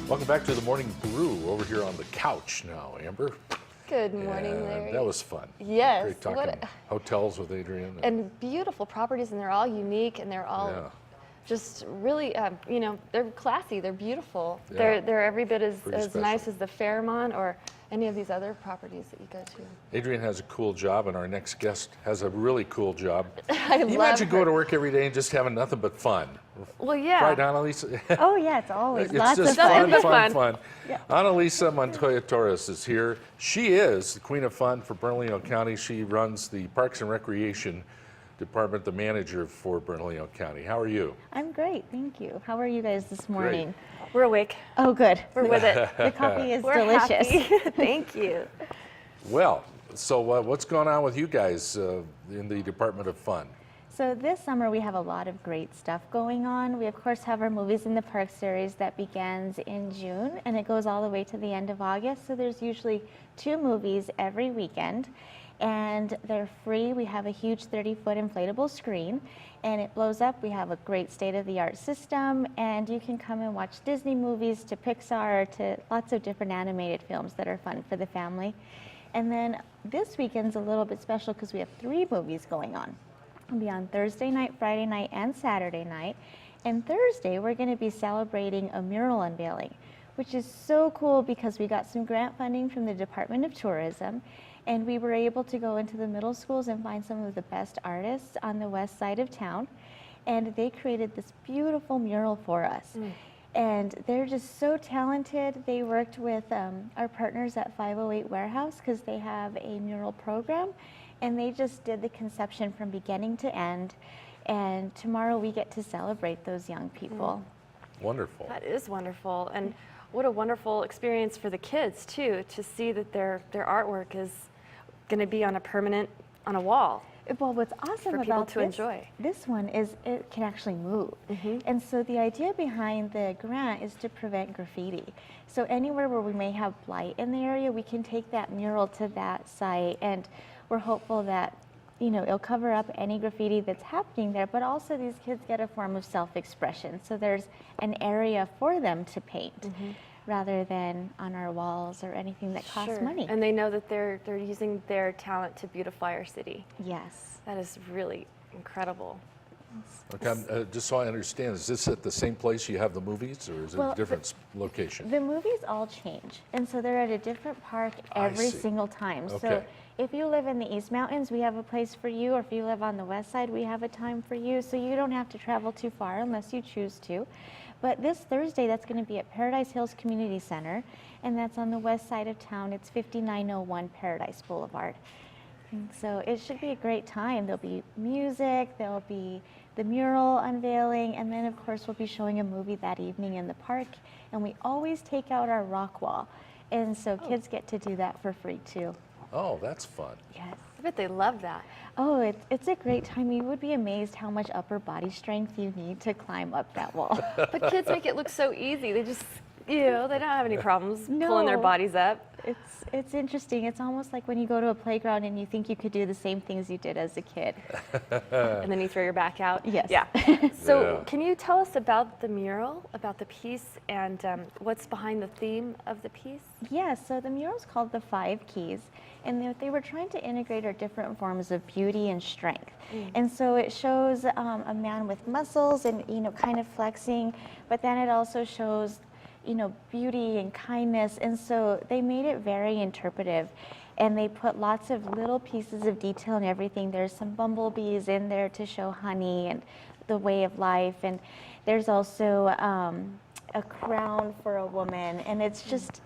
Welcome back to the Morning Brew over here on the couch now, Amber. Good morning, Larry. That was fun. Yes. Great talking hotels with Adrian. And beautiful properties, and they're all unique, and they're all just really, you know, they're classy, they're beautiful. Yeah. They're every bit as special. nice as the Fairmont or any of these other properties that you go to. Adrian has a cool job, and our next guest has a really cool job. I love Imagine her. going to work every day and just having nothing but fun. Well, yeah. Right, Annalisa? Oh, yeah, it's always It's lots just of fun. fun. Yeah. Annalisa Montoya Torres is here. She is the Queen of Fun for Bernalillo County. She runs the Parks and Recreation Department, the manager for Bernalillo County. How are you? I'm great, thank you. How are you guys this morning? We're awake. Oh, good. We're with it. The coffee is We're delicious. happy. Thank you. Well, so what's going on with you guys in the Department of Fun? So this summer we have a lot of great stuff going on. We of course have our Movies in the Park series that begins in June and it goes all the way to the end of August. So there's usually 2 movies every weekend and they're free. We have a huge 30-foot inflatable screen and it blows up. We have a great state-of-the-art system and you can come and watch Disney movies to Pixar to lots of different animated films that are fun for the family. And then this weekend's a little bit special because we have 3 movies going on. It'll be on Thursday night, Friday night, and Saturday night. And Thursday, we're going to be celebrating a mural unveiling, which is so cool because we got some grant funding from the Department of Tourism, and we were able to go into the middle schools and find some of the best artists on the west side of town. And they created this beautiful mural for us. And they're just so talented. They worked with our partners at 508 Warehouse because they have a mural program. And they just did the conception from beginning to end. And tomorrow we get to celebrate those young people. Wonderful. That is wonderful. And what a wonderful experience for the kids, too, to see that their artwork is going to be on a wall. Well, what's awesome for people about to enjoy. This one is it can actually move. And so the idea behind the grant is to prevent graffiti. So anywhere where we may have blight in the area, we can take that mural to that site and we're hopeful that, you know, it'll cover up any graffiti that's happening there, but also these kids get a form of self-expression. So there's an area for them to paint rather than on our walls or anything that costs money. And they know that they're using their talent to beautify our city. Yes. That is really incredible. Okay, just so I understand, is this at the same place you have the movies, or is it a different location? The movies all change, and so they're at a different park every single time. Okay. So if you live in the East Mountains, we have a place for you, or if you live on the west side, we have a time for you, so you don't have to travel too far unless you choose to. But this Thursday, that's going to be at Paradise Hills Community Center, and that's on the west side of town. It's 5901 Paradise Boulevard. And so it should be a great time. There'll be music, there'll be the mural unveiling, and then of course we'll be showing a movie that evening in the park. And we always take out our rock wall. And so kids get to do that for free too. Oh, that's fun. Yes. I bet they love that. Oh, it's a great time. You would be amazed how much upper body strength you need to climb up that wall. But kids make it look so easy. They just, you know, they don't have any problems pulling their bodies up. It's interesting. It's almost like when you go to a playground and you think you could do the same things you did as a kid. And then you throw your back out. Yes. Yeah. So can you tell us about the mural, about the piece, and what's behind the theme of the piece? Yeah, so the mural's called The 5 Keys, and they were trying to integrate our different forms of beauty and strength. And so it shows a man with muscles and, you know, kind of flexing, but then it also shows, you know, beauty and kindness, and so they made it very interpretive and they put lots of little pieces of detail and everything. There's some bumblebees in there to show honey and the way of life, and there's also a crown for a woman, and it's just,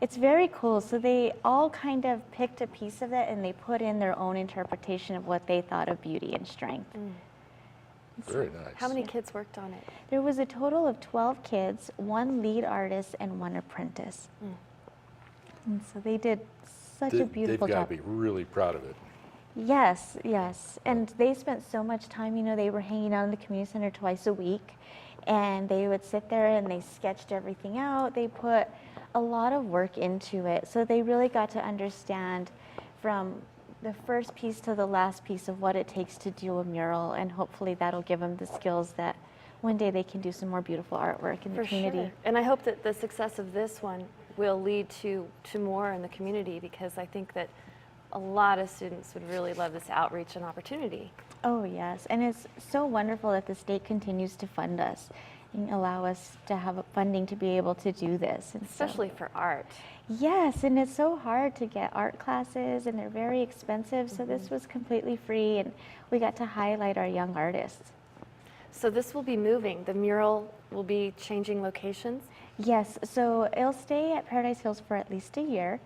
it's very cool. So they all kind of picked a piece of it and they put in their own interpretation of what they thought of beauty and strength. Very nice. How many kids worked on it? There was a total of 12 kids, 1 lead artist and 1 apprentice. And so they did such a beautiful They've got job. to be really proud of it. Yes, yes. And they spent so much time, you know, they were hanging out in the community center twice a week and they would sit there and they sketched everything out. They put a lot of work into it. So they really got to understand from the first piece to the last piece of what it takes to do a mural, and hopefully that'll give them the skills that one day they can do some more beautiful artwork in the For community. sure. And I hope that the success of this one will lead to more in the community, because I think that a lot of students would really love this outreach and opportunity. Oh yes, and it's so wonderful that the state continues to fund us and allow us to have funding to be able to do this. And so- Especially for art. Yes, and it's so hard to get art classes, and they're very expensive, so this was completely free, and we got to highlight our young artists. So this will be moving. The mural will be changing locations. Yes, so it'll stay at Paradise Hills for at least a year,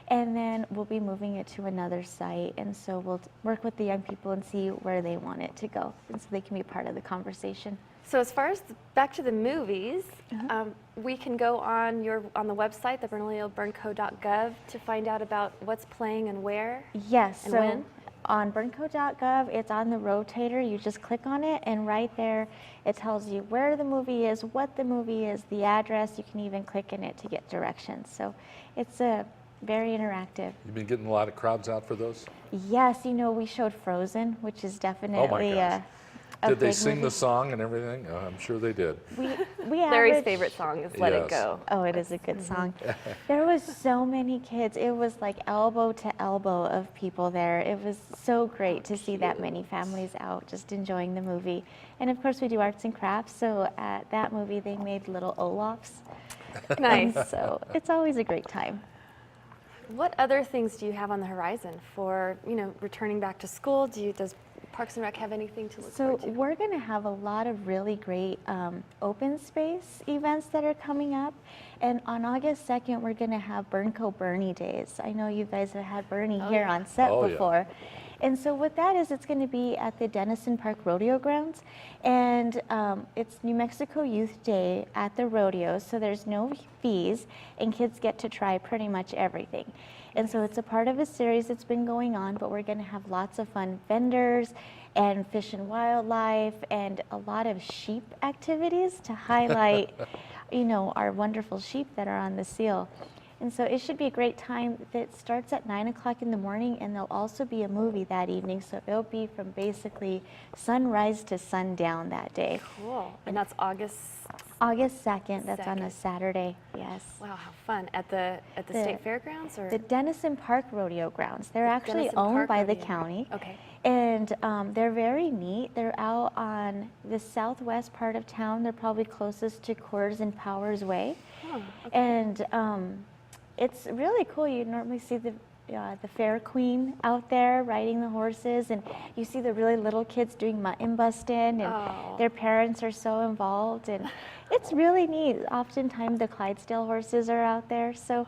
and then we'll be moving it to another site, and so we'll work with the young people and see where they want it to go, and so they can be part of the conversation. So as far as back to the movies, we can go on the website, the bernalillo.burnco.gov, to find out about what's playing and where. Yes, And so when? on burnco.gov, it's on the rotator. You just click on it, and right there it tells you where the movie is, what the movie is, the address. You can even click in it to get directions. So it's very interactive. You've been getting a lot of crowds out for those? Yes, you know, we showed Frozen, which is definitely gosh. a Did they big sing movie. the song and everything? Oh, I'm sure they did. We Larry's average- favorite song is Let It Yes. Go. Oh, it is a good song. There was so many kids. It was like elbow to elbow of people there. It was so great to see that many families out just enjoying the movie. And of course we do arts and crafts, so at that movie they made little Olafs. Nice. So it's always a great time. What other things do you have on the horizon for, returning back to school? Does Parks and Rec have anything to look So forward to? we're going to have a lot of really great open space events that are coming up. And on August 2nd, we're going to have Burnco Bernie Days. I know you guys have had Bernie here yeah. on set Oh, yeah. before. And so what that is, it's going to be at the Denison Park Rodeo Grounds. And it's New Mexico Youth Day at the rodeo, so there's no fees, and kids get to try pretty much everything. And so it's a part of a series that's been going on, but we're going to have lots of fun vendors and fish and wildlife and a lot of sheep activities to highlight, our wonderful sheep that are on the seal. And so it should be a great time. That starts at 9 o'clock in the morning, and there'll also be a movie that evening. So it'll be from basically sunrise to sundown that day. Cool. And that's August. August 2nd, that's on a 2nd. Saturday, yes. Wow, how fun. At the state fairgrounds, or The Denison Park Rodeo Grounds. They're actually Denison owned Park by the Rodeo. county. Okay. And they're very neat. They're out on the southwest part of town. They're probably closest to Coors and Powers Way. Oh, And it's really cool. You normally see the fair queen out there riding the horses, and you see the really little kids doing mutton busting, and Oh. their parents are so involved, and it's really neat. Oftentimes the Clydesdale horses are out there, so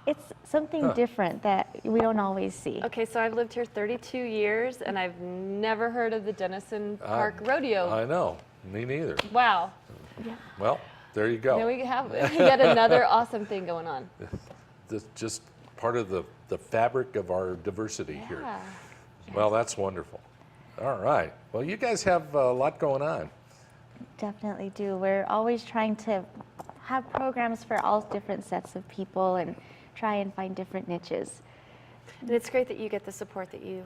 it's something different that we don't always see. Okay, so I've lived here 32 years, and I've never heard of the Denison Park Rodeo. I know. Me neither. Wow. Well, there you go. There we have yet another awesome thing going on. That's just part of the fabric of our diversity here. Yeah. Well, that's wonderful. All right. Well, you guys have a lot going on. Definitely do. We're always trying to have programs for all different sets of people and try and find different niches. And it's great that you get the support that you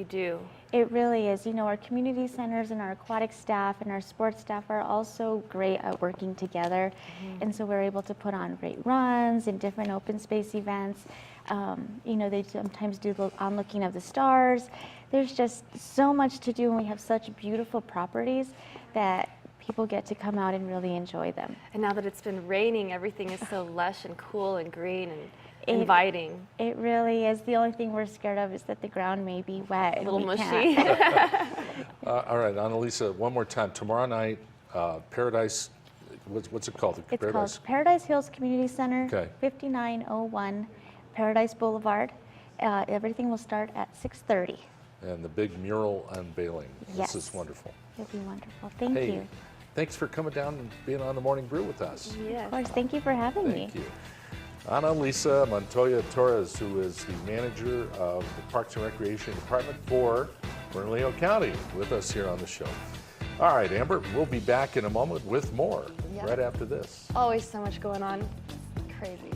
do. It really is. Our community centers and our aquatic staff and our sports staff are also great at working together. And so we're able to put on great runs and different open space events. They sometimes do the onlooking of the stars. There's just so much to do, and we have such beautiful properties that people get to come out and really enjoy them. And now that it's been raining, everything is so lush and cool and green and inviting. It really is. The only thing we're scared of is that the ground may be wet. A little and we mushy. can't. All right, Annalisa, one more time. Tomorrow night, Paradise, what's it called? It's called Paradise Hills Community Center, Okay. 5901 Paradise Boulevard. Everything will start at 6:30. And the big mural unveiling. Yes. This is wonderful. It'll be wonderful. Thank Hey, you. thanks for coming down and being on the Morning Brew with us. Yes. Of course, thank you for having me. Thank you. Annalisa Montoya Torres, who is the manager of the Parks and Recreation Department for Bernalillo County, with us here on the show. All right, Amber, we'll be back in a moment with more Yep. right after this. Always so much going on. Crazy.